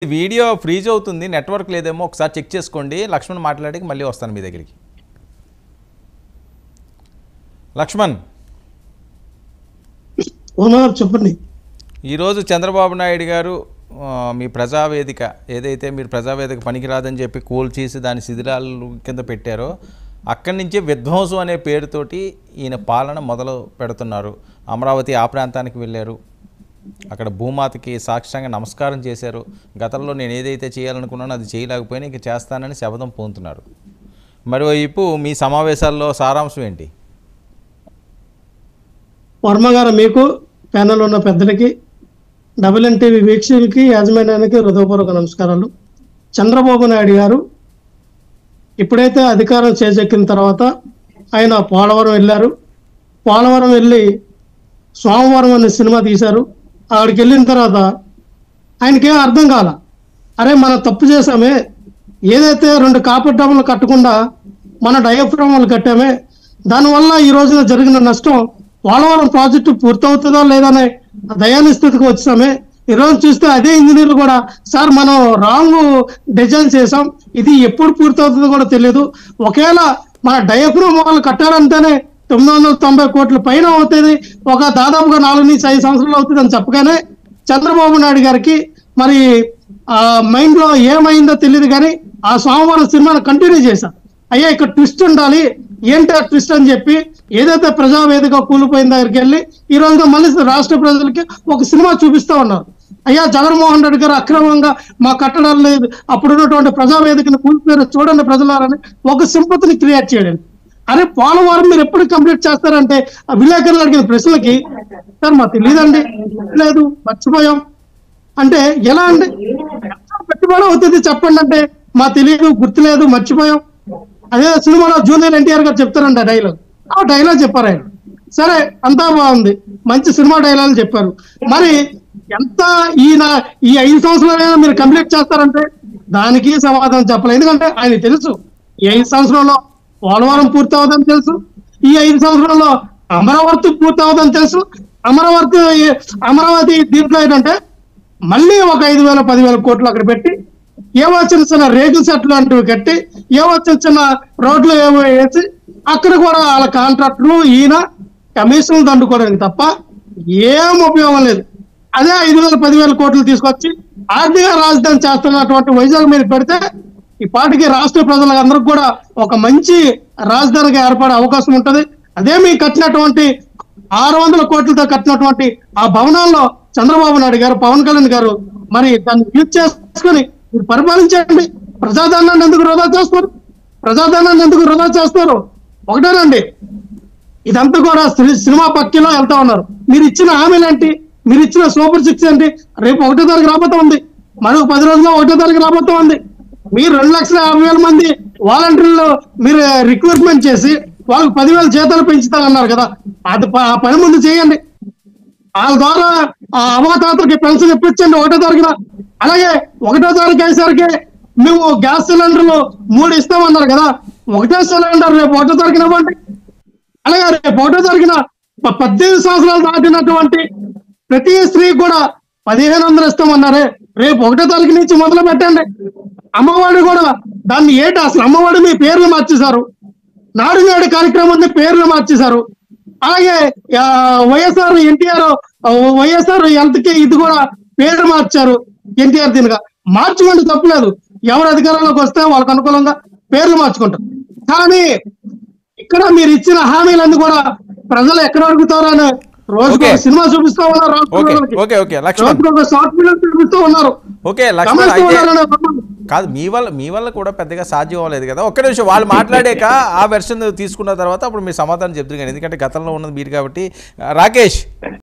Video freeze అవుతుంది, network లేదేమో ఒకసారి చెక్ చేసుకోండి. లక్ష్మణ్ మాట్లాడి మళ్ళీ వస్తాను మీ దగ్గరికి. లక్ష్మణ్, చెప్పండి. ఈరోజు చంద్రబాబు నాయుడు గారు మీ ప్రజావేదిక ఏదైతే మీరు ప్రజావేదిక పనికిరాదని చెప్పి కూల్చేసి దాని శిథిలాలు కింద పెట్టారో అక్కడి నుంచి విధ్వంసం అనే పేరుతోటి ఈయన పాలన మొదలు పెడుతున్నారు. అమరావతి ఆ ప్రాంతానికి వెళ్ళారు, అక్కడ భూమాతకి సాక్ష్యంగా నమస్కారం చేశారు. గతంలో నేను ఏదైతే చేయాలనుకున్నానో అది చేయలేకపోయినా ఇంక చేస్తానని శపథం పొందుతున్నారు. మరోవైపు మీ సమావేశాల్లో సారాంశం ఏంటి? వర్మ గారు, మీకు ప్యానెల్ ఉన్న పెద్దలకి, WNTV వీక్షకులకి, యాజమాన్యానికి హృదయపూర్వక నమస్కారాలు. చంద్రబాబు నాయుడు గారు ఇప్పుడైతే అధికారం చేజెక్కిన తర్వాత ఆయన పోలవరం వెళ్ళారు. పోలవరం వెళ్ళి సోమవారం అనే సినిమా తీశారు. అక్కడికి వెళ్ళిన తర్వాత ఆయనకేం అర్థం కాల. అరే మనం తప్పు చేసామే, ఏదైతే 2 కాపర్ డ్యాములు కట్టకుండా మన డయాఫ్రామాలు కట్టామే, దానివల్ల ఈ రోజున జరిగిన నష్టం పోలవరం ప్రాజెక్టు పూర్తవుతుందో లేదనే దయాని స్థితికి వచ్చామే. ఈరోజు చూస్తే అదే ఇంజనీర్లు కూడా, సార్ మనం రాంగ్ డిజైన్ చేసాం, ఇది ఎప్పుడు పూర్తవుతుందో కూడా తెలియదు, ఒకవేళ మన డయాఫ్రామాలు కట్టాలంటేనే 990 కోట్ల పైన అవుతుంది, ఒక దాదాపుగా 4 నుంచి 5 సంవత్సరాలు అవుతుంది అని చెప్పగానే చంద్రబాబు నాయుడు గారికి మరి మైండ్ లో ఏమైందో తెలియదు. కానీ ఆ సోమవారం సినిమాను కంటిన్యూ చేశారు. అయ్యా ఇక్కడ ట్విస్ట్ ఉండాలి, ఏంటి ఆ ట్విస్ట్ అని చెప్పి ఏదైతే ప్రజావేదిక కూలిపోయిన దగ్గరికి వెళ్ళి ఈ రోజున మళ్ళీ రాష్ట్ర ప్రజలకి ఒక సినిమా చూపిస్తా ఉన్నారు. అయ్యా జగన్మోహన్ రెడ్డి గారు అక్రమంగా మా కట్టడాలు లేదు, అప్పుడు ఉన్నటువంటి ప్రజావేదికను కూలిపోయిన చూడండి ప్రజలారని ఒక సింపతిని క్రియేట్ చేయడానికి. అరే పోలవరం మీరు ఎప్పుడు కంప్లీట్ చేస్తారంటే ఆ విలేకరులు అడిగిన ప్రశ్నలకి, సార్ మా తెలియదండి, లేదు మర్చిపోయాం అంటే ఎలా అండి, పెట్టుబడి అవుతుంది చెప్పండి అంటే మా తెలియదు, గుర్తులేదు, మర్చిపోయాం. అదే సినిమాలో జూనియర్ NTR గారు చెప్తారంట డైలాగ్, ఆ డైలాగ్ చెప్పారు ఆయన. సరే అంతా బాగుంది, మంచి సినిమా డైలాగ్ చెప్పారు. మరి ఎంత ఈ 5 సంవత్సరాలైనా మీరు కంప్లీట్ చేస్తారంటే దానికి సమాధానం చెప్పలేదు. ఎందుకంటే ఆయన తెలుసు ఈ 5 సంవత్సరంలో పోలవరం పూర్తి అవుదని తెలుసు, ఈ 5 సంవత్సరాల్లో అమరావతి పూర్తి అవుదని తెలుసు. అమరావతి దీంట్లో ఏంటంటే మళ్ళీ ఒక 5,000 10,000 కోట్లు అక్కడ పెట్టి ఏవో చిన్న చిన్న రేకుల సెట్లు అంటూ కట్టి ఏవో చిన్న చిన్న రోడ్లు ఏవో వేసి అక్కడ కూడా వాళ్ళ కాంట్రాక్టులు ఈయన కమిషన్లు దండుకోవడానికి తప్ప ఏం ఉపయోగం లేదు. అదే 5,000 10,000 కోట్లు తీసుకొచ్చి ఆర్థిక రాజధాని చేస్తున్నటువంటి వైజాగ్ మీద పెడితే ఈ పాటికి రాష్ట్ర ప్రజలందరికీ కూడా ఒక మంచి రాజధానిగా ఏర్పడే అవకాశం ఉంటది. అదే మీకు కట్టినటువంటి 600 కోట్లతో కట్టినటువంటి ఆ భవనాల్లో చంద్రబాబు నాయుడు గారు, పవన్ కళ్యాణ్ గారు మరి దాన్ని యూజ్ చేసుకొని మీరు పరిపాలించండి. ప్రజాధనాన్ని ఎందుకు వృధా చేస్తారు? ప్రజాధనాన్ని ఎందుకు వృధా చేస్తారు? ఒకటేనండి, ఇదంతా కూడా సినిమా పక్కిలో వెళ్తా ఉన్నారు. మీరు ఇచ్చిన హామీలు ఏంటి, మీరు ఇచ్చిన సూపర్ 6 ఏంటి? రేపు 1వ తారీఖు రాబోతా ఉంది, మరొక 10 రోజుల్లో 1వ తారీఖు రాబోతా ఉంది. మీరు 2,50,000 మంది వాలంటీర్లు మీరు రిక్రూట్మెంట్ చేసి వాళ్ళకి 10,000 జీతాలు పెంచుతారన్నారు కదా, అది ఆ పని ముందు చేయండి. వాళ్ళ ద్వారా ఆ అవాతాతలకి పెన్షన్ ఇప్పించండి 1వ తారీఖున. అలాగే 1వ తారీఖు అయ్యేసరికి మేము గ్యాస్ సిలిండర్లు 3 ఇస్తామన్నారు కదా, 1వ సిలిండర్ రేపు 1వ తారీఖున ఇవ్వండి. అలాగే రేపు 1వ తారీఖున 18 సంవత్సరాలు దాటినటువంటి ప్రతి స్త్రీ కూడా 1,500 ఇస్తామన్నారే, రేపు 1వ తారీఖు నుంచి మొదలు పెట్టండి. అమ్మఒడి కూడా దాన్ని ఏంటి అసలు, అమ్మఒడి మీ పేర్లు మార్చేశారు, నాడు నేడు కార్యక్రమాన్ని పేర్లు మార్చేశారు. అలాగే వైఎస్ఆర్ హెల్త్ కి ఇది కూడా పేరు మార్చారు. NTR దీనిగా మార్చుకోండి, తప్పలేదు. ఎవరు అధికారంలోకి వస్తే వాళ్ళకు అనుకూలంగా పేర్లు మార్చుకుంటారు. కానీ ఇక్కడ మీరు ఇచ్చిన హామీలన్నీ కూడా ప్రజలు ఎక్కడ అడుగుతారో అని రోజుకు సినిమా చూపిస్తా ఉన్నారు, షార్ట్ ఫిల్మ్ చూపిస్తూ ఉన్నారు. కాదు, మీ వల్ల కూడా పెద్దగా సాధ్యం అవ్వలేదు కదా. ఒక్క నిమిషం, వాళ్ళు మాట్లాడాక ఆ వెర్షన్ తీసుకున్న తర్వాత అప్పుడు మీరు సమాధానం చెప్తారు కానీ, ఎందుకంటే గతంలో ఉన్నది మీరు కాబట్టి. రాకేష్.